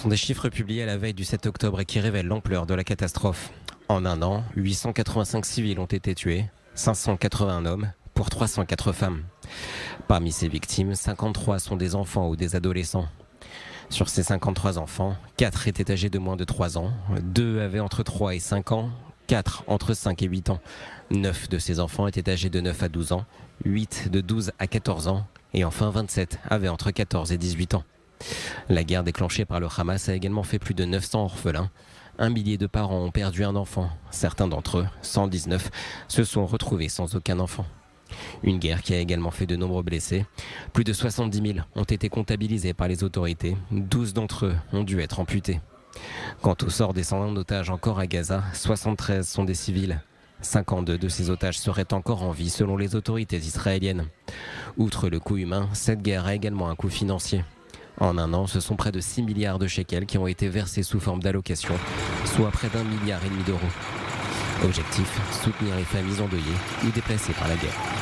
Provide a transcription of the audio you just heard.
sont des chiffres publiés à la veille du 7 octobre et qui révèlent l'ampleur de la catastrophe. En un an, 885 civils ont été tués, 581 hommes pour 304 femmes. Parmi ces victimes, 53 sont des enfants ou des adolescents. Sur ces 53 enfants, 4 étaient âgés de moins de 3 ans, 2 avaient entre 3 et 5 ans, 4 entre 5 et 8 ans. 9 de ces enfants étaient âgés de 9 à 12 ans, 8 de 12 à 14 ans et enfin 27 avaient entre 14 et 18 ans. La guerre déclenchée par le Hamas a également fait plus de 900 orphelins. 1 millier de parents ont perdu un enfant. Certains d'entre eux, 119, se sont retrouvés sans aucun enfant. Une guerre qui a également fait de nombreux blessés. Plus de 70 000 ont été comptabilisés par les autorités. 12 d'entre eux ont dû être amputés. Quant au sort des 101 otages encore à Gaza, 73 sont des civils. 52 de ces otages seraient encore en vie selon les autorités israéliennes. Outre le coût humain, cette guerre a également un coût financier. En un an, ce sont près de 6 milliards de shekels qui ont été versés sous forme d'allocation, soit près d'1,5 milliard d'euros. Objectif, soutenir les familles endeuillées ou déplacées par la guerre.